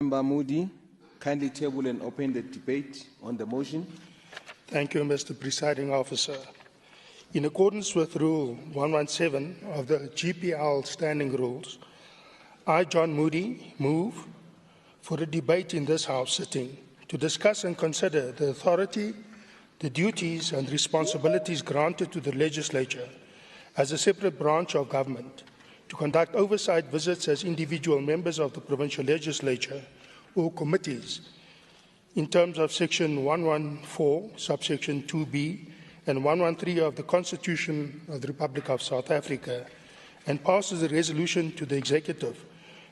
Member Moody, kindly table and open the debate on the motion. Thank you, Mr. Presiding Officer. In accordance with Rule 117 of the GPL Standing Rules, I, John Moody, move for a debate in this House sitting to discuss and consider the authority, the duties and responsibilities granted to the Legislature as a separate branch of government to conduct oversight visits as individual members of the Provincial Legislature or committees in terms of Section 114, subsection 2B and 113 of the Constitution of the Republic of South Africa, and passes a resolution to the Executive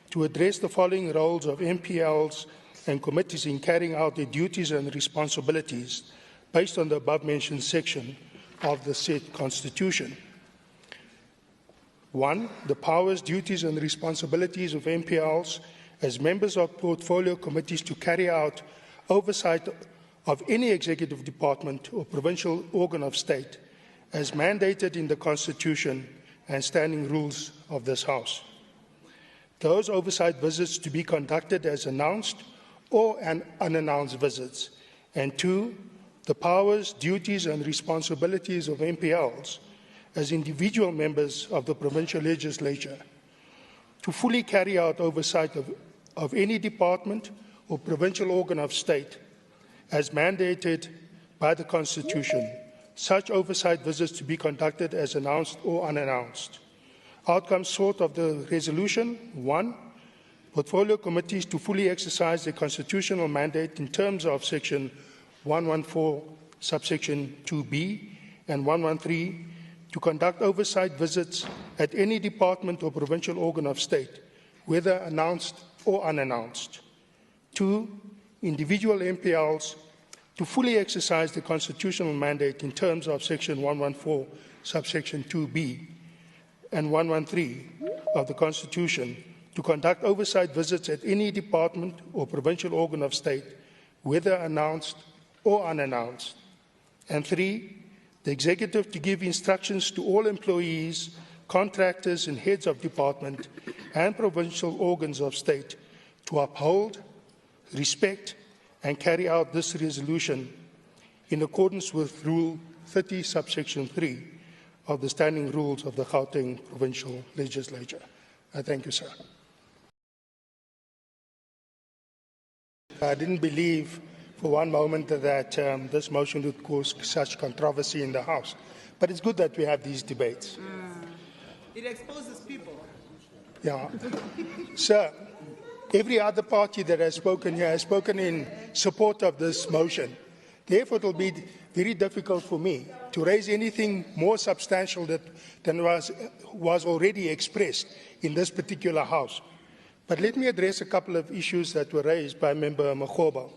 to address the following roles of MPLs and committees in carrying out their duties and responsibilities based on the above-mentioned section of the said Constitution. 1. The powers, duties and responsibilities of MPLs as members of portfolio committees to carry out oversight of any executive department or provincial organ of state as mandated in the Constitution and standing rules of this House. Those oversight visits to be conducted as announced or unannounced visits. And 2. The powers, duties and responsibilities of MPLs as individual members of the Provincial Legislature to fully carry out oversight of any department or provincial organ of state as mandated by the Constitution, such oversight visits to be conducted as announced or unannounced. Outcomes sought of the resolution: 1. Portfolio committees to fully exercise their constitutional mandate in terms of Section 114, subsection 2B and 113, to conduct oversight visits at any department or provincial organ of state, whether announced or unannounced. 2. Individual MPLs to fully exercise the constitutional mandate in terms of Section 114, subsection 2B and 113 of the Constitution to conduct oversight visits at any department or provincial organ of state, whether announced or unannounced. And 3. The Executive to give instructions to all employees, contractors and heads of department and provincial organs of state to uphold, respect and carry out this resolution in accordance with Rule 30, subsection 3 of the Standing Rules of the Gauteng Provincial Legislature. I thank you, sir. I didn't believe for one moment that this motion would cause such controversy in the House. But it's good that we have these debates. It exposes people. Yeah. Sir, every other party that has spoken here has spoken in support of this motion. Therefore, it will be very difficult for me to raise anything more substantial than was already expressed in this particular House. But let me address a couple of issues that were raised by Member Makgoba.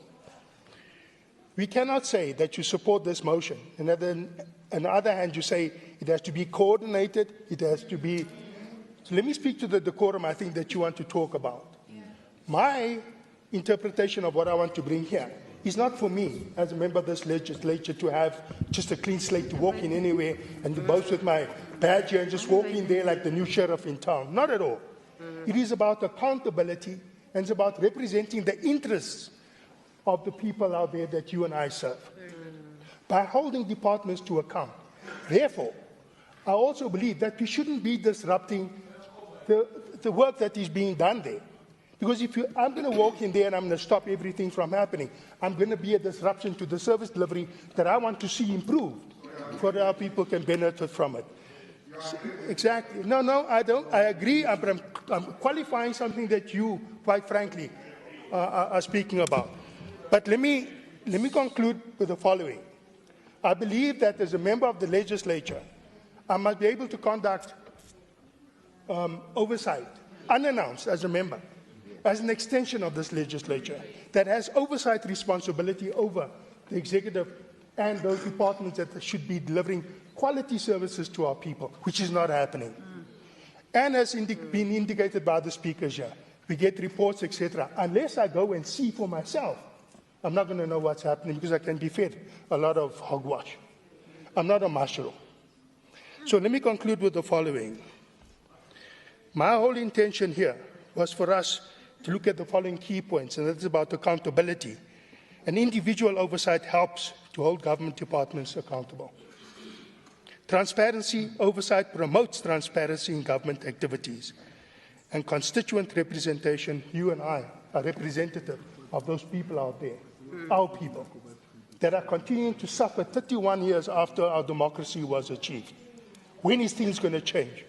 We cannot say that you support this motion, and then on the other hand you say it has to be coordinated, it has to be... So let me speak to the decorum I think that you want to talk about. My interpretation of what I want to bring here is not for me as a member of this legislature to have just a clean slate to walk in anywhere and to boast with my badge here and just walk in there like the new sheriff in town. Not at all. It is about accountability and it's about representing the interests of the people out there that you and I serve by holding departments to account. Therefore, I also believe that we shouldn't be disrupting the work that is being done there. Because if I'm going to walk in there and I'm going to stop everything from happening, I'm going to be a disruption to the service delivery that I want to see improved so that our people can benefit from it. Exactly. No, I don't. I agree. I'm qualifying something that you, quite frankly, are speaking about. But let me conclude with the following. I believe that as a member of the legislature, I must be able to conduct oversight, unannounced as a member, as an extension of this legislature, that has oversight responsibility over the executive and those departments that should be delivering quality services to our people, which is not happening. And as been indicated by the speakers here, we get reports, etc. Unless I go and see for myself, I'm not going to know what's happening because I can be fed a lot of hogwash. I'm not a marshal. So let me conclude with the following. My whole intention here was for us to look at the following key points, and that is about accountability. And individual oversight helps to hold government departments accountable. Transparency oversight promotes transparency in government activities. And constituent representation, you and I are representative of those people out there, our people, that are continuing to suffer 31 years after our democracy was achieved. When is things going to change?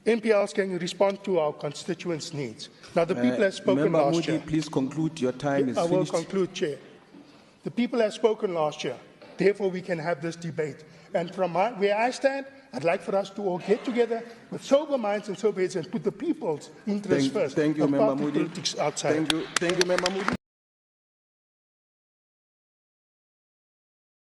MPLs can respond to our constituents' needs. Now, the people have spoken Member last Moody, year. please conclude. Your time is I will finished. conclude, Chair. The people have spoken last year. Therefore, we can have this debate. And from where I stand, I'd like for us to all get together with sober minds and sober heads and put the people's interests first. Thank you, and Member party Moody. politics outside. Thank you, Member Moody.